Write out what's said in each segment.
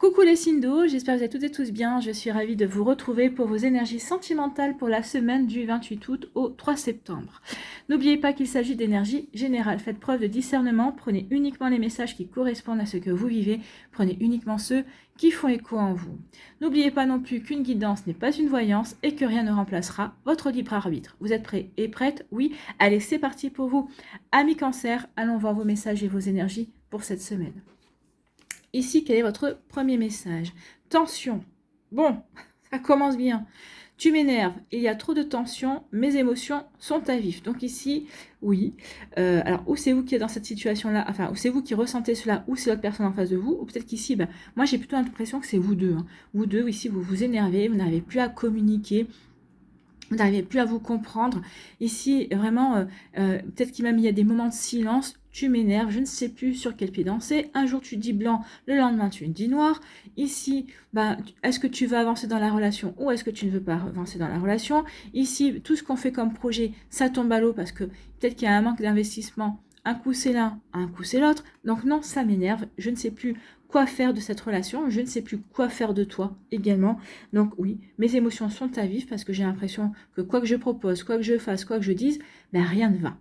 Coucou les signes d'eau, j'espère que vous êtes toutes et tous bien. Je suis ravie de vous retrouver pour vos énergies sentimentales pour la semaine du 28 août au 3 septembre. N'oubliez pas qu'il s'agit d'énergie générale. Faites preuve de discernement, prenez uniquement les messages qui correspondent à ce que vous vivez, prenez uniquement ceux qui font écho en vous. N'oubliez pas non plus qu'une guidance n'est pas une voyance et que rien ne remplacera votre libre arbitre. Vous êtes prêts et prêtes? Oui. Allez, c'est parti pour vous. Amis Cancer, allons voir vos messages et vos énergies pour cette semaine. Ici, quel est votre premier message? Tension. Bon, ça commence bien. Tu m'énerves, il y a trop de tension, mes émotions sont à vif. Donc ici, oui. Alors, ou c'est vous qui êtes dans cette situation-là, enfin, ou c'est vous qui ressentez cela, ou c'est l'autre personne en face de vous, ou peut-être qu'ici, moi j'ai plutôt l'impression que c'est vous deux. Vous deux, ici, vous vous énervez, vous n'arrivez plus à communiquer, vous n'arrivez plus à vous comprendre. Ici, vraiment, peut-être qu'il même il y a des moments de silence. Tu m'énerves, je ne sais plus sur quel pied danser. Un jour, tu dis blanc, le lendemain, tu dis noir. Ici, est-ce que tu veux avancer dans la relation ou est-ce que tu ne veux pas avancer dans la relation? Ici, tout ce qu'on fait comme projet, ça tombe à l'eau parce que peut-être qu'il y a un manque d'investissement. Un coup, c'est l'un, un coup, c'est l'autre. Donc non, ça m'énerve. Je ne sais plus quoi faire de cette relation, je ne sais plus quoi faire de toi également. Donc oui, mes émotions sont à vif parce que j'ai l'impression que quoi que je propose, quoi que je fasse, quoi que je dise, rien ne va.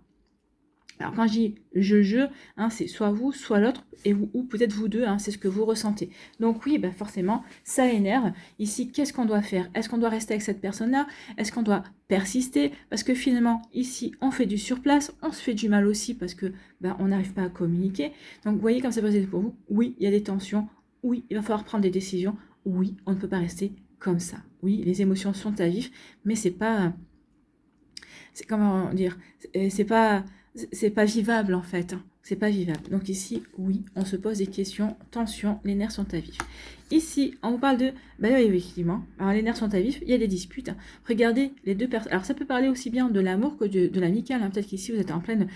Alors quand je dis je, c'est soit vous, soit l'autre, ou peut-être vous deux, c'est ce que vous ressentez. Donc oui, forcément, ça énerve. Ici, qu'est-ce qu'on doit faire? Est-ce qu'on doit rester avec cette personne-là? Est-ce qu'on doit persister? Parce que finalement, ici, on fait du surplace, on se fait du mal aussi parce que on n'arrive pas à communiquer. Donc vous voyez comme ça peut être pour vous. Oui, il y a des tensions. Oui, il va falloir prendre des décisions. Oui, on ne peut pas rester comme ça. Oui, les émotions sont à vif, mais c'est pas... C'est comment dire? C'est pas vivable en fait, c'est pas vivable. Donc ici, oui, on se pose des questions, tension, les nerfs sont à vif. Ici, on vous parle de, oui, effectivement, alors les nerfs sont à vif, il y a des disputes. Regardez les deux personnes, alors ça peut parler aussi bien de l'amour que de l'amical, peut-être qu'ici vous êtes en pleine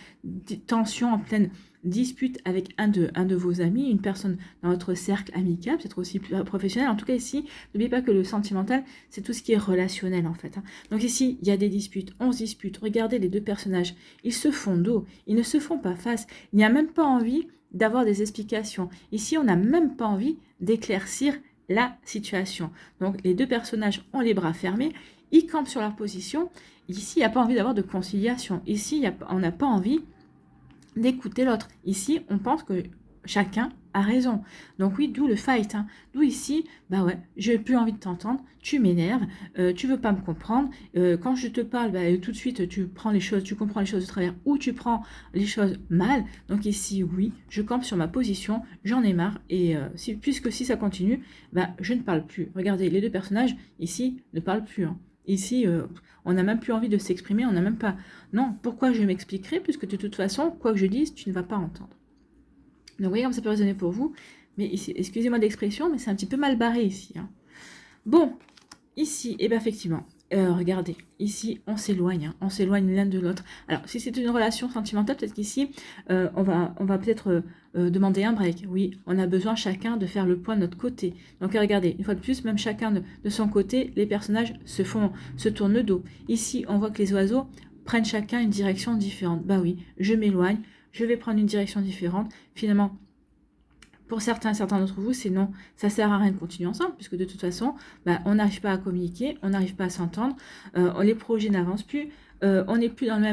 tension, en pleine dispute avec un de vos amis, une personne dans votre cercle amical, peut-être aussi plus professionnel. En tout cas ici, n'oubliez pas que le sentimental, c'est tout ce qui est relationnel en fait. Donc ici, il y a des disputes, on se dispute. Regardez les deux personnages, ils se font dos, ils ne se font pas face. Il n'y a même pas envie d'avoir des explications. Ici, on n'a même pas envie d'éclaircir la situation. Donc les deux personnages ont les bras fermés, ils campent sur leur position. Ici, il n'y a pas envie d'avoir de conciliation. Ici, on n'a pas envie d'écouter l'autre. Ici, on pense que chacun a raison. Donc oui, d'où le fight. D'où ici, j'ai plus envie de t'entendre, tu m'énerves, tu veux pas me comprendre. Quand je te parle, tout de suite, tu comprends les choses de travers ou tu prends les choses mal. Donc ici, oui, je campe sur ma position, j'en ai marre. Et puisque si ça continue, je ne parle plus. Regardez, les deux personnages ici ne parlent plus. Ici, on n'a même plus envie de s'exprimer, on n'a même pas... Non, pourquoi je m'expliquerai, puisque de toute façon, quoi que je dise, tu ne vas pas entendre. Donc vous voyez comme ça peut résonner pour vous. Mais ici, excusez-moi d'expression, mais c'est un petit peu mal barré ici. Bon, ici, effectivement, regardez, ici, on s'éloigne l'un de l'autre. Alors, si c'est une relation sentimentale, peut-être qu'ici, on va peut-être demander un break. Oui, on a besoin chacun de faire le point de notre côté. Donc, regardez, une fois de plus, même chacun de son côté, les personnages se tournent le dos. Ici, on voit que les oiseaux prennent chacun une direction différente. Oui, je m'éloigne, je vais prendre une direction différente. Finalement, pour certains d'entre vous, c'est non, ça sert à rien de continuer ensemble, puisque de toute façon, on n'arrive pas à communiquer, on n'arrive pas à s'entendre, les projets n'avancent plus, on n'est plus dans la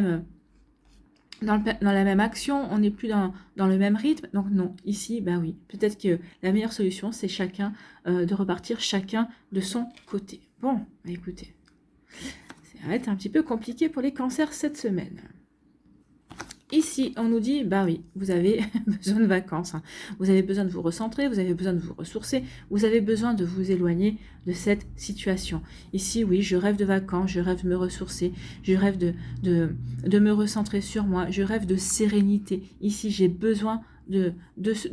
même action, on n'est plus dans le même rythme. Donc non, ici, oui, peut-être que la meilleure solution, c'est chacun de repartir chacun de son côté. Bon, écoutez, ça va être un petit peu compliqué pour les cancers cette semaine. Ici, on nous dit, oui, vous avez besoin de vacances, vous avez besoin de vous recentrer, vous avez besoin de vous ressourcer, vous avez besoin de vous éloigner de cette situation. Ici, oui, je rêve de vacances, je rêve de me ressourcer, je rêve de me recentrer sur moi, je rêve de sérénité. Ici, j'ai besoin de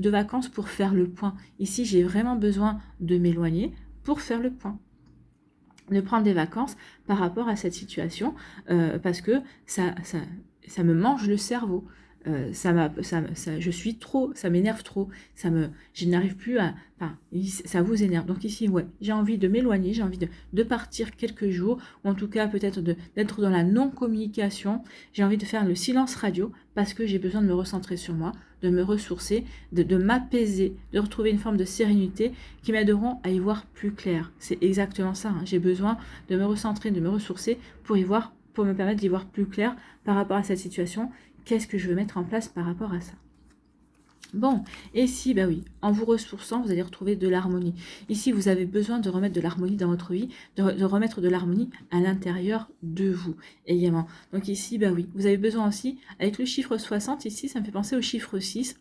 vacances pour faire le point. Ici, j'ai vraiment besoin de m'éloigner pour faire le point, de prendre des vacances par rapport à cette situation, parce que ça me mange le cerveau. je suis trop, ça m'énerve trop, je n'arrive plus à, enfin, ça vous énerve. Donc ici, ouais, j'ai envie de m'éloigner, j'ai envie de partir quelques jours, ou en tout cas peut-être d'être dans la non-communication. J'ai envie de faire le silence radio parce que j'ai besoin de me recentrer sur moi, de me ressourcer, de m'apaiser, de retrouver une forme de sérénité qui m'aideront à y voir plus clair. C'est exactement ça, hein. J'ai besoin de me recentrer, de me ressourcer pour pour me permettre d'y voir plus clair par rapport à cette situation. Qu'est-ce que je veux mettre en place par rapport à ça? Bon, et ici, bah oui, en vous ressourçant, vous allez retrouver de l'harmonie. Ici, vous avez besoin de remettre de l'harmonie dans votre vie, de remettre de l'harmonie à l'intérieur de vous également. Donc ici, bah oui, vous avez besoin aussi, avec le chiffre 60, ici, ça me fait penser au chiffre 6.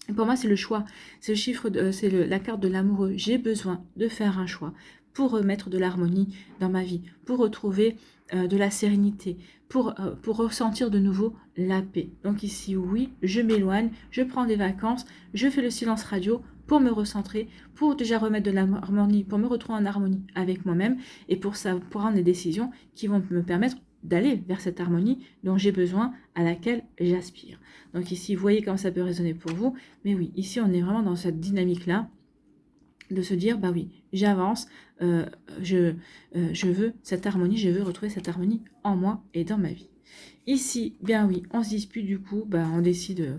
Et pour moi, c'est le choix, c'est le chiffre, la carte de l'amoureux. J'ai besoin de faire un choix pour remettre de l'harmonie dans ma vie, pour retrouver de la sérénité, pour ressentir de nouveau la paix. Donc ici, oui, je m'éloigne, je prends des vacances, je fais le silence radio pour me recentrer, pour déjà remettre de l'harmonie, pour me retrouver en harmonie avec moi-même et pour prendre des décisions qui vont me permettre d'aller vers cette harmonie dont j'ai besoin, à laquelle j'aspire. Donc ici, vous voyez comment ça peut résonner pour vous. Mais oui, ici, on est vraiment dans cette dynamique-là de se dire, bah oui, j'avance, je veux cette harmonie, je veux retrouver cette harmonie en moi et dans ma vie. Ici, bien oui, on se dispute du coup, bah on décide,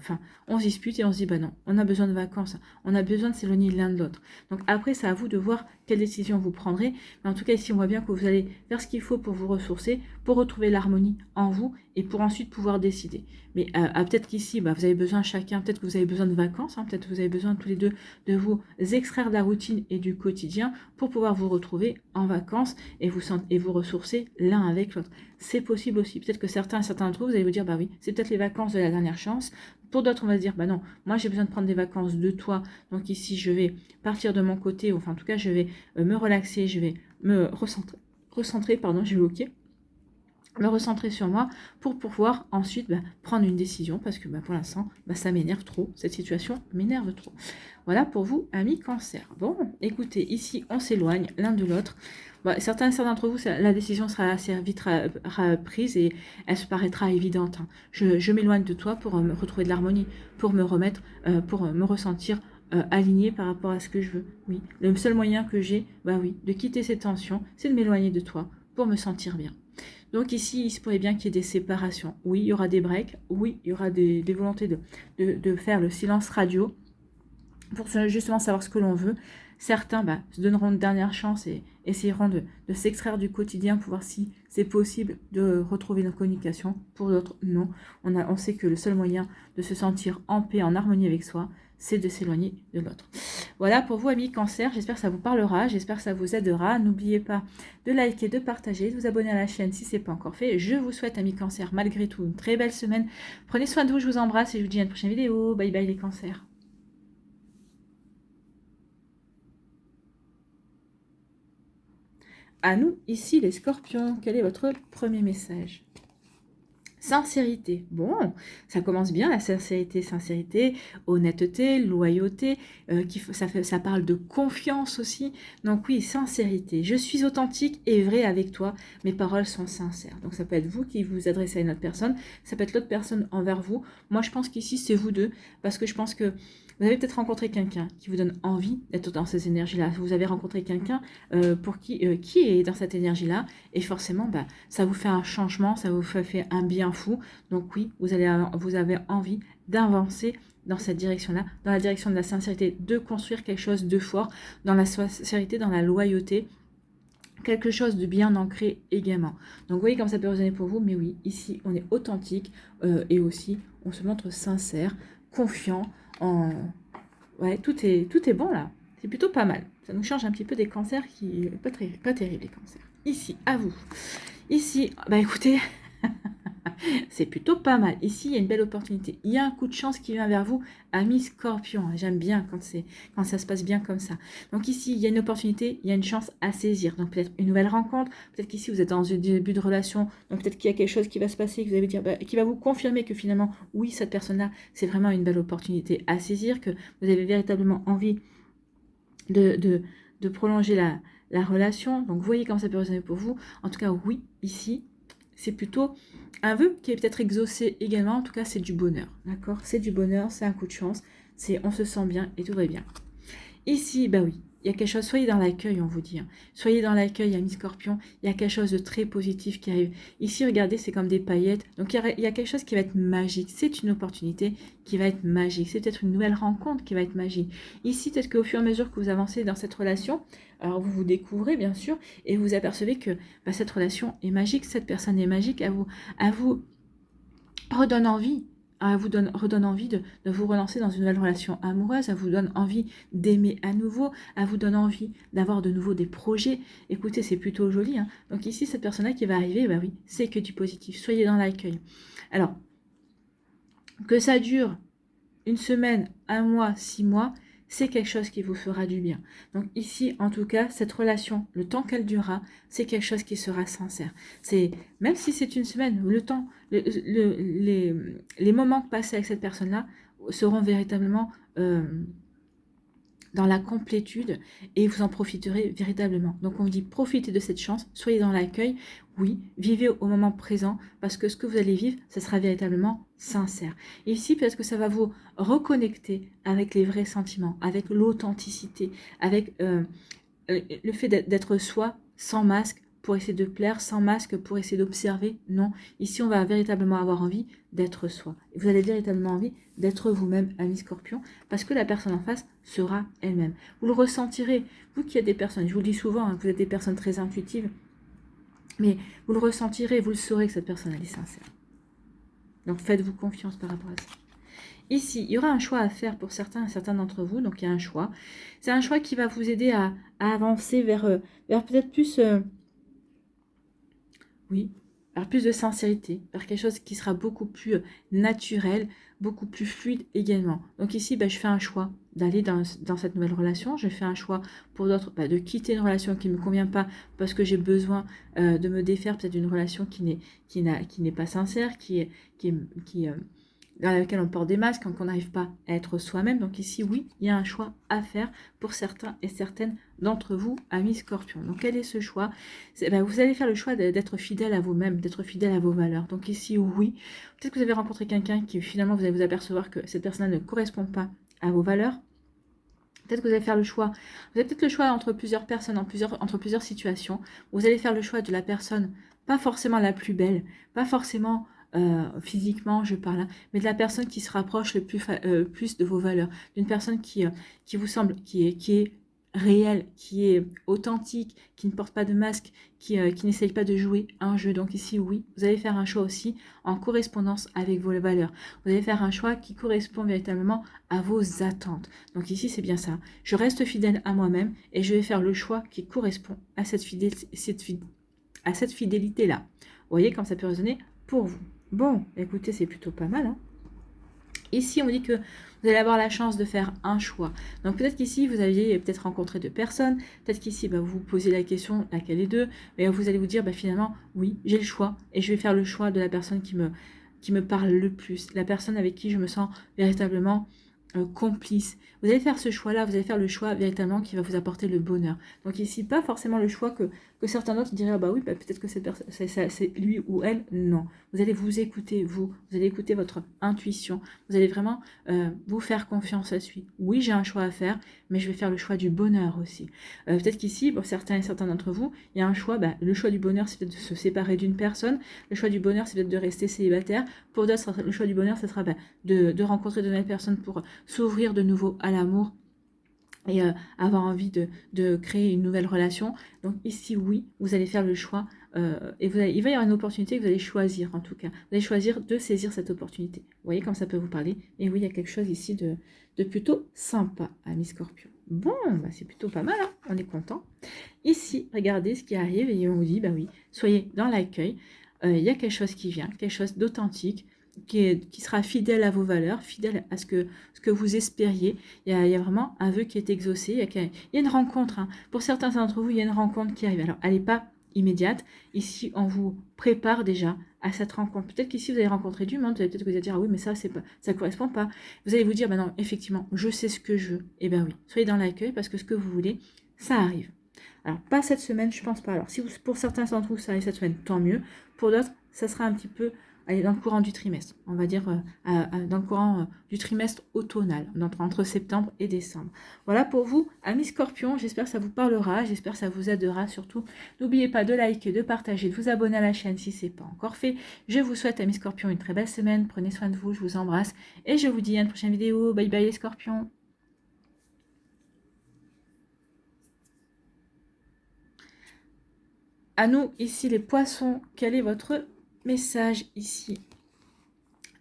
on se dispute et on se dit, bah non, on a besoin de vacances, on a besoin de s'éloigner l'un de l'autre. Donc après, c'est à vous de voir quelle décision vous prendrez. Mais en tout cas, ici, on voit bien que vous allez faire ce qu'il faut pour vous ressourcer, pour retrouver l'harmonie en vous et pour ensuite pouvoir décider. Mais peut-être qu'ici, bah, vous avez besoin chacun, peut-être que vous avez besoin de vacances, hein, peut-être que vous avez besoin tous les deux de vous extraire de la routine et du quotidien pour pouvoir vous retrouver en vacances et vous ressourcer l'un avec l'autre. C'est possible aussi. Peut-être que certains d'entre vous, vous allez vous dire, bah oui, c'est peut-être les vacances de la dernière chance. Pour d'autres, on va se dire, bah non, moi j'ai besoin de prendre des vacances de toi. Donc ici, je vais partir de mon côté, enfin en tout cas, je vais me relaxer, je vais me recentrer, pardon, j'ai bloqué, me recentrer sur moi pour pouvoir ensuite prendre une décision parce que pour l'instant, ça m'énerve trop, cette situation m'énerve trop. Voilà pour vous, amis cancer. Bon, écoutez, ici, on s'éloigne l'un de l'autre. Certains d'entre vous, la décision sera assez vite prise et elle se paraîtra évidente. Hein. Je m'éloigne de toi pour me retrouver de l'harmonie, pour me remettre, pour me ressentir aligné par rapport à ce que je veux. Oui, le seul moyen que j'ai, de quitter ces tensions, c'est de m'éloigner de toi pour me sentir bien. Donc ici, il se pourrait bien qu'il y ait des séparations. Oui, il y aura des breaks. Oui, il y aura des volontés de faire le silence radio pour justement savoir ce que l'on veut. Certains se donneront une dernière chance et essayeront de s'extraire du quotidien pour voir si c'est possible de retrouver une communication. Pour d'autres, non. On sait que le seul moyen de se sentir en paix, en harmonie avec soi, c'est de s'éloigner de l'autre. Voilà pour vous, amis cancer. J'espère que ça vous parlera, j'espère que ça vous aidera. N'oubliez pas de liker, de partager, de vous abonner à la chaîne si ce n'est pas encore fait. Je vous souhaite, amis cancer, malgré tout, une très belle semaine. Prenez soin de vous, je vous embrasse et je vous dis à une prochaine vidéo. Bye bye les cancers. À nous, ici, les scorpions, quel est votre premier message ? Sincérité. Bon, ça commence bien, la sincérité, honnêteté, loyauté, ça parle de confiance aussi. Donc oui, sincérité. Je suis authentique et vrai avec toi, mes paroles sont sincères. Donc ça peut être vous qui vous adressez à une autre personne, ça peut être l'autre personne envers vous. Moi, je pense qu'ici, c'est vous deux, parce que je pense que vous avez peut-être rencontré quelqu'un qui vous donne envie d'être dans ces énergies-là. Vous avez rencontré quelqu'un pour qui est dans cette énergie-là, et forcément, ça vous fait un changement, ça vous fait un bien fou. Donc oui, vous avez envie d'avancer dans cette direction-là, dans la direction de la sincérité, de construire quelque chose de fort, dans la sincérité, dans la loyauté, quelque chose de bien ancré également. Donc vous voyez comme ça peut résonner pour vous, mais oui, ici on est authentique et aussi on se montre sincère, confiant, ouais, tout est bon là, c'est plutôt pas mal. Ça nous change un petit peu des cancers qui pas terrible les cancers. Ici, à vous. Ici, écoutez, c'est plutôt pas mal. Ici, il y a une belle opportunité. Il y a un coup de chance qui vient vers vous, ami Scorpion. J'aime bien quand ça se passe bien comme ça. Donc ici, il y a une opportunité, il y a une chance à saisir. Donc peut-être une nouvelle rencontre. Peut-être qu'ici, vous êtes dans un début de relation. Donc peut-être qu'il y a quelque chose qui va se passer, que vous allez dire, qui va vous confirmer que finalement, oui, cette personne-là, c'est vraiment une belle opportunité à saisir, que vous avez véritablement envie de prolonger la relation. Donc vous voyez comment ça peut résonner pour vous. En tout cas, oui, ici, c'est plutôt un vœu qui est peut-être exaucé également. En tout cas, c'est du bonheur, d'accord? C'est du bonheur, c'est un coup de chance, on se sent bien et tout va bien. Ici, bah oui, il y a quelque chose, soyez dans l'accueil, on vous dit. Hein. Soyez dans l'accueil, ami Scorpion, il y a quelque chose de très positif qui arrive. Ici, regardez, c'est comme des paillettes. Donc, il y a quelque chose qui va être magique. C'est une opportunité qui va être magique. C'est peut-être une nouvelle rencontre qui va être magique. Ici, peut-être qu'au fur et à mesure que vous avancez dans cette relation, alors vous vous découvrez, bien sûr, et vous apercevez que bah, cette relation est magique, cette personne est magique, à vous redonne envie. Redonne envie de vous relancer dans une nouvelle relation amoureuse, elle vous donne envie d'aimer à nouveau, elle vous donne envie d'avoir de nouveau des projets. Écoutez, c'est plutôt joli. Hein. Donc ici, cette personne-là qui va arriver, bah oui, c'est que du positif. Soyez dans l'accueil. Alors, que ça dure une semaine, un mois, 6 mois, c'est quelque chose qui vous fera du bien. Donc ici, en tout cas, cette relation, le temps qu'elle durera, c'est quelque chose qui sera sincère. C'est même si c'est une semaine, le temps, les moments passés avec cette personne-là seront véritablement dans la complétude et vous en profiterez véritablement. Donc on vous dit profitez de cette chance, soyez dans l'accueil, oui, vivez au moment présent parce que ce que vous allez vivre, ce sera véritablement sincère. Et ici, peut-être que ça va vous reconnecter avec les vrais sentiments, avec l'authenticité, avec le fait d'être soi, sans masque, pour essayer de plaire, sans masque, pour essayer d'observer. Non, ici on va véritablement avoir envie d'être soi. Vous avez véritablement envie d'être vous-même, ami Scorpion, parce que la personne en face sera elle-même. Vous le ressentirez, vous qui êtes des personnes, je vous le dis souvent, hein, vous êtes des personnes très intuitives, mais vous le ressentirez, vous le saurez que cette personne elle est sincère. Donc faites-vous confiance par rapport à ça. Ici, il y aura un choix à faire pour certains d'entre vous, donc il y a un choix. C'est un choix qui va vous aider à avancer vers peut-être plus... oui, vers plus de sincérité, vers quelque chose qui sera beaucoup plus naturel, beaucoup plus fluide également. Donc ici, je fais un choix d'aller dans cette nouvelle relation. Je fais un choix pour d'autres de quitter une relation qui ne me convient pas parce que j'ai besoin de me défaire peut-être d'une relation qui n'est pas sincère, dans laquelle on porte des masques, qu'on n'arrive pas à être soi-même. Donc ici, oui, il y a un choix à faire pour certains et certaines d'entre vous, amis Scorpions. Donc quel est ce choix? Vous allez faire le choix d'être fidèle à vous-même, d'être fidèle à vos valeurs. Donc ici, oui, peut-être que vous avez rencontré quelqu'un qui finalement, vous allez vous apercevoir que cette personne ne correspond pas à vos valeurs. Peut-être que vous allez faire le choix. Vous avez peut-être le choix entre plusieurs personnes, entre plusieurs situations. Vous allez faire le choix de la personne, pas forcément la plus belle, pas forcément physiquement, je parle, mais de la personne qui se rapproche le plus de vos valeurs, d'une personne qui vous semble, qui est réelle, qui est authentique, qui ne porte pas de masque, qui n'essaye pas de jouer un jeu. Donc ici, oui, vous allez faire un choix aussi en correspondance avec vos valeurs. Vous allez faire un choix qui correspond véritablement à vos attentes. Donc ici, c'est bien ça. Je reste fidèle à moi-même et je vais faire le choix qui correspond à cette fidélité-là. Vous voyez comme ça peut résonner pour vous. Bon, écoutez, c'est plutôt pas mal. Hein. Ici, on dit que vous allez avoir la chance de faire un choix. Donc peut-être qu'ici, vous aviez peut-être rencontré deux personnes. Peut-être qu'ici, vous vous posez la question, laquelle est deux. Mais vous allez vous dire, finalement, oui, j'ai le choix. Et je vais faire le choix de la personne qui me parle le plus. La personne avec qui je me sens véritablement complice. Vous allez faire ce choix-là, vous allez faire le choix véritablement qui va vous apporter le bonheur. Donc ici, pas forcément le choix que certains autres diraient, peut-être que cette personne, c'est lui ou elle. Non. Vous allez vous écouter, vous allez écouter votre intuition. Vous allez vraiment vous faire confiance à lui. Oui, j'ai un choix à faire, mais je vais faire le choix du bonheur aussi. Peut-être qu'ici, pour certains et certains d'entre vous, il y a un choix, le choix du bonheur, c'est peut-être de se séparer d'une personne. Le choix du bonheur, c'est peut-être de rester célibataire. Pour d'autres, le choix du bonheur, ce sera de rencontrer de nouvelles personnes pour s'ouvrir de nouveau à l'amour et avoir envie de créer une nouvelle relation. Donc ici, oui, vous allez faire le choix et il va y avoir une opportunité que vous allez choisir en tout cas. Vous allez choisir de saisir cette opportunité. Vous voyez comme ça peut vous parler. Et oui, il y a quelque chose ici de plutôt sympa, ami Scorpion. Bon, c'est plutôt pas mal, hein, on est content. Ici, regardez ce qui arrive et on vous dit, oui, soyez dans l'accueil. Il y a quelque chose qui vient, quelque chose d'authentique, qui sera fidèle à vos valeurs, fidèle à ce que vous espériez. Il y a vraiment un vœu qui est exaucé. Il y a une rencontre. Hein. Pour certains d'entre vous, il y a une rencontre qui arrive. Alors, elle n'est pas immédiate. Ici, on vous prépare déjà à cette rencontre. Peut-être qu'ici, vous allez rencontrer du monde. Vous allez peut-être vous dire, ah oui, mais ça ne correspond pas. Vous allez vous dire, non, effectivement, je sais ce que je veux. Eh bien oui, soyez dans l'accueil parce que ce que vous voulez, ça arrive. Alors, pas cette semaine, je pense pas. Alors, si pour certains d'entre vous, ça arrive cette semaine, tant mieux. Pour d'autres, ça sera un petit peu dans le courant du trimestre, on va dire dans le courant du trimestre automnal, entre septembre et décembre. Voilà pour vous, amis Scorpions, j'espère que ça vous parlera, j'espère que ça vous aidera surtout. N'oubliez pas de liker, de partager, de vous abonner à la chaîne si ce n'est pas encore fait. Je vous souhaite, amis Scorpions, une très belle semaine, prenez soin de vous, je vous embrasse et je vous dis à une prochaine vidéo. Bye bye les Scorpions. À nous, ici les Poissons, quel est votre message ici?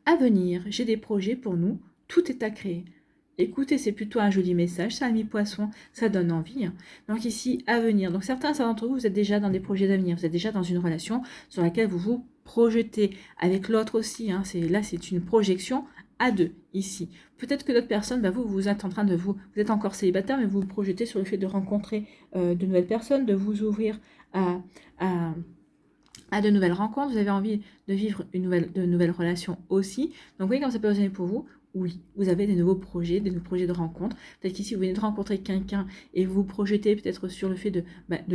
À venir, j'ai des projets pour nous, tout est à créer. Écoutez, c'est plutôt un joli message, ça, ami Poisson, ça donne envie. Hein. Donc ici, à venir. Donc certains d'entre vous, vous êtes déjà dans des projets d'avenir, vous êtes déjà dans une relation sur laquelle vous vous projetez. Avec l'autre aussi, hein, là c'est une projection à deux, ici. Peut-être que d'autres personnes, vous êtes en train de vous êtes encore célibataire, mais vous vous projetez sur le fait de rencontrer de nouvelles personnes, de vous ouvrir à de nouvelles rencontres, vous avez envie de vivre de nouvelles relations aussi. Donc, vous voyez comment ça peut résonner pour vous. Oui, vous avez des nouveaux projets de rencontre. Peut-être qu'ici, vous venez de rencontrer quelqu'un et vous vous projetez peut-être sur le fait de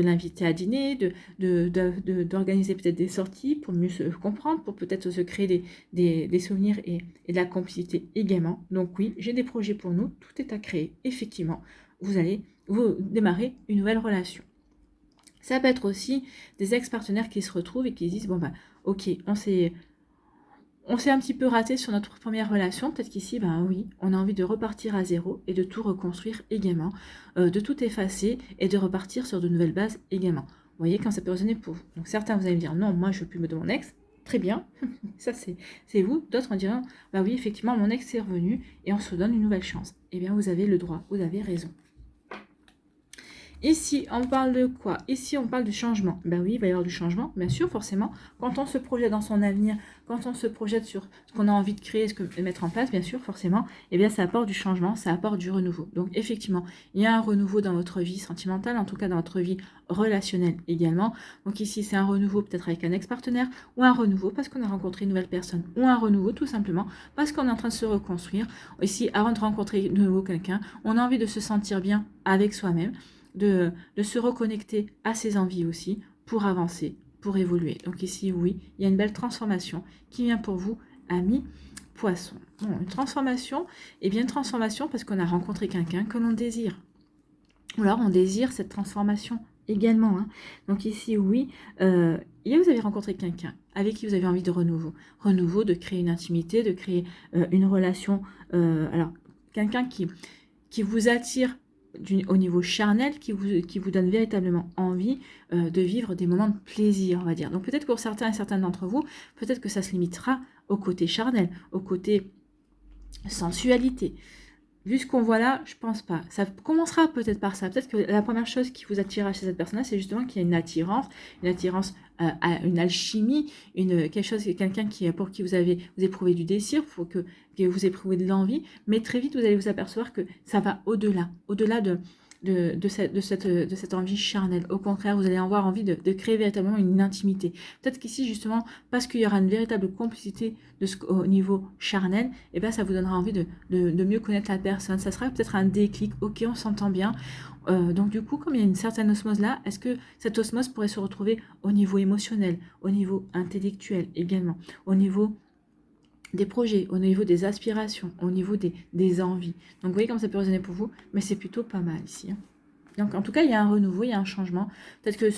l'inviter à dîner, d'organiser peut-être des sorties pour mieux se comprendre, pour peut-être se créer des souvenirs et de la complicité également. Donc oui, j'ai des projets pour nous, tout est à créer. Effectivement, vous allez démarrer une nouvelle relation. Ça peut être aussi des ex-partenaires qui se retrouvent et qui disent, bon ok, on s'est un petit peu raté sur notre première relation, peut-être qu'ici, oui, on a envie de repartir à zéro et de tout reconstruire également, de tout effacer et de repartir sur de nouvelles bases également. Vous voyez quand ça peut résonner pour vous. Donc certains, vous allez me dire, non, moi je veux plus me de mon ex, très bien, ça c'est vous. D'autres en diront, oui, effectivement, mon ex est revenu et on se donne une nouvelle chance. Eh bien, vous avez le droit, vous avez raison. Ici, on parle de quoi? Ici, on parle de changement. Ben oui, il va y avoir du changement, bien sûr, forcément. Quand on se projette dans son avenir, quand on se projette sur ce qu'on a envie de créer, de mettre en place, bien sûr, forcément, eh bien, ça apporte du changement, ça apporte du renouveau. Donc, effectivement, il y a un renouveau dans votre vie sentimentale, en tout cas dans votre vie relationnelle également. Donc, ici, c'est un renouveau peut-être avec un ex-partenaire, ou un renouveau parce qu'on a rencontré une nouvelle personne, ou un renouveau tout simplement parce qu'on est en train de se reconstruire. Ici, avant de rencontrer de nouveau quelqu'un, on a envie de se sentir bien avec soi-même. De se reconnecter à ses envies aussi pour avancer, pour évoluer. Donc ici, oui, il y a une belle transformation qui vient pour vous, amis Poissons. Bon, une transformation, et bien une transformation parce qu'on a rencontré quelqu'un que l'on désire. Ou alors on désire cette transformation également. Hein. Donc ici, oui, vous avez rencontré quelqu'un avec qui vous avez envie de renouveau. Renouveau, de créer une intimité, de créer une relation. Alors, quelqu'un qui vous attire au niveau charnel, qui vous donne véritablement envie de vivre des moments de plaisir, on va dire. Donc peut-être pour certains et certaines d'entre vous, peut-être que ça se limitera au côté charnel, au côté sensualité. Vu ce qu'on voit là, je pense pas. Ça commencera peut-être par ça. Peut-être que la première chose qui vous attirera chez cette personne-là, c'est justement qu'il y a une attirance une alchimie, quelqu'un pour qui vous éprouvez du désir, pour que vous éprouvez de l'envie, mais très vite vous allez vous apercevoir que ça va au-delà de cette envie charnelle. Au contraire, vous allez avoir envie de créer véritablement une intimité. Peut-être qu'ici, justement, parce qu'il y aura une véritable complicité au niveau charnel, et bien ça vous donnera envie de mieux connaître la personne. Ça sera peut-être un déclic. Ok, on s'entend bien. Donc du coup, comme il y a une certaine osmose là, est-ce que cette osmose pourrait se retrouver au niveau émotionnel, au niveau intellectuel également, au niveau des projets, au niveau des aspirations, au niveau des envies. Donc vous voyez comme ça peut résonner pour vous, mais c'est plutôt pas mal ici. Hein. Donc en tout cas, il y a un renouveau, il y a un changement. Peut-être que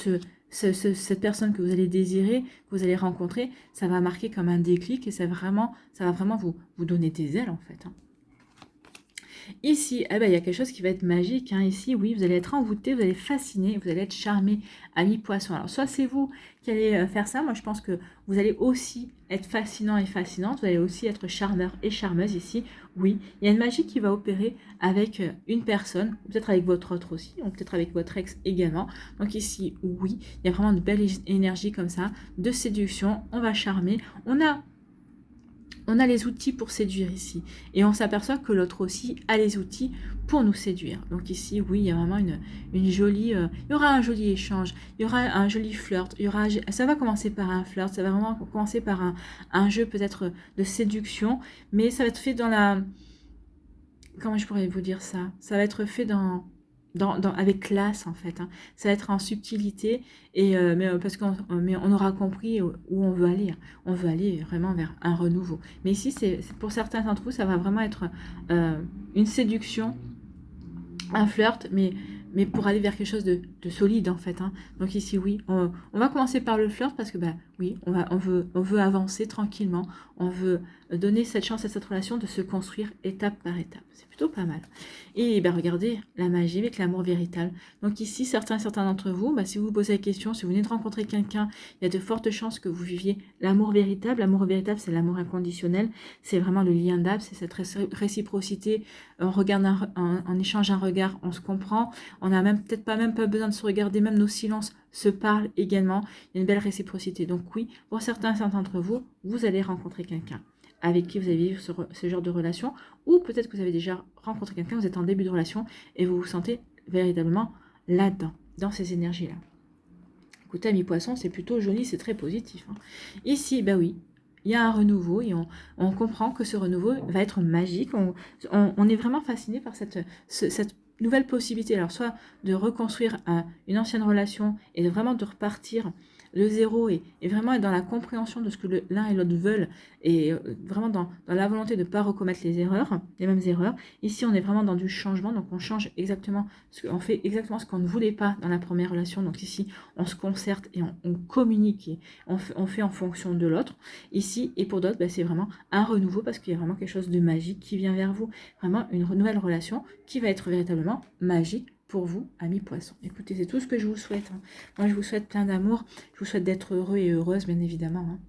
cette personne que vous allez désirer, que vous allez rencontrer, ça va marquer comme un déclic et ça va vraiment vous donner des ailes en fait. Hein. Ici, il y a quelque chose qui va être magique. Hein. Ici, oui, vous allez être envoûté, vous allez fasciner, vous allez être charmé, ami Poisson. Alors, soit c'est vous qui allez faire ça. Moi, je pense que vous allez aussi être fascinant et fascinante. Vous allez aussi être charmeur et charmeuse ici. Oui, il y a une magie qui va opérer avec une personne, peut-être avec votre autre aussi, ou peut-être avec votre ex également. Donc ici, oui, il y a vraiment de belles énergies comme ça, de séduction. On va charmer. On a les outils pour séduire ici. Et on s'aperçoit que l'autre aussi a les outils pour nous séduire. Donc ici, oui, il y a vraiment une jolie... il y aura un joli échange, il y aura un joli flirt, ça va commencer par un flirt, ça va vraiment commencer par un jeu peut-être de séduction, mais ça va être fait dans la... Comment je pourrais vous dire ça? Ça va être fait dans avec classe en fait. Hein. Ça va être en subtilité parce mais on aura compris où on veut aller. Hein. On veut aller vraiment vers un renouveau. Mais ici, pour certains d'entre vous, ça va vraiment être une séduction, un flirt, mais pour aller vers quelque chose de solide en fait. Hein. Donc ici, oui, on va commencer par le flirt parce que oui, on veut avancer tranquillement. On veut donner cette chance à cette relation de se construire étape par étape. C'est plutôt pas mal. Et regardez la magie avec l'amour véritable. Donc ici, certains d'entre vous, si vous vous posez la question, si vous venez de rencontrer quelqu'un, il y a de fortes chances que vous viviez l'amour véritable. L'amour véritable, c'est l'amour inconditionnel. C'est vraiment le lien d'âme, c'est cette réciprocité. On regarde, on échange un regard, on se comprend. On n'a peut-être pas besoin de se regarder, même nos silences se parlent également. Il y a une belle réciprocité. Donc oui, pour certains d'entre vous, vous allez rencontrer quelqu'un avec qui vous allez vivre ce genre de relation, ou peut-être que vous avez déjà rencontré quelqu'un, vous êtes en début de relation et vous vous sentez véritablement là-dedans, dans ces énergies-là. Écoutez, amis poissons, c'est plutôt joli, c'est très positif. Hein. Ici, oui, il y a un renouveau et on comprend que ce renouveau va être magique. On est vraiment fasciné par cette nouvelle possibilité. Alors, soit de reconstruire une ancienne relation et vraiment de repartir de zéro et vraiment être dans la compréhension de ce que l'un et l'autre veulent et vraiment dans la volonté de ne pas recommettre les mêmes erreurs. Ici, on est vraiment dans du changement, donc on change exactement, on fait exactement ce qu'on ne voulait pas dans la première relation. Donc ici, on se concerte et on communique et on fait en fonction de l'autre. Ici, et pour d'autres, c'est vraiment un renouveau parce qu'il y a vraiment quelque chose de magique qui vient vers vous. Vraiment une nouvelle relation qui va être véritablement magique pour vous, amis poissons. Écoutez, c'est tout ce que je vous souhaite. Hein. Moi, je vous souhaite plein d'amour. Je vous souhaite d'être heureux et heureuse, bien évidemment. Hein.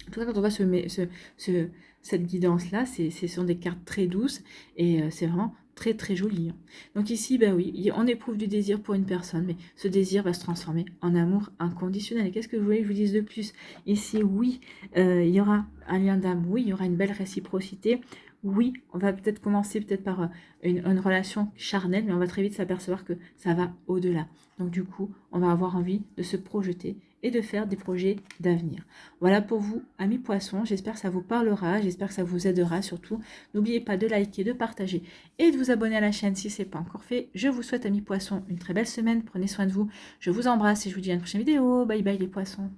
En tout cas, quand on voit cette guidance-là, ce sont des cartes très douces et c'est vraiment très très joli. Hein. Donc ici, oui, on éprouve du désir pour une personne, mais ce désir va se transformer en amour inconditionnel. Et qu'est-ce que vous voulez que je vous dise de plus? Ici, oui, il y aura un lien d'âme, oui, il y aura une belle réciprocité. Oui, on va peut-être commencer par une relation charnelle, mais on va très vite s'apercevoir que ça va au-delà. Donc du coup, on va avoir envie de se projeter et de faire des projets d'avenir. Voilà pour vous, amis poissons. J'espère que ça vous parlera, j'espère que ça vous aidera surtout. N'oubliez pas de liker, de partager et de vous abonner à la chaîne si ce n'est pas encore fait. Je vous souhaite, amis poissons, une très belle semaine. Prenez soin de vous. Je vous embrasse et je vous dis à une prochaine vidéo. Bye bye les poissons.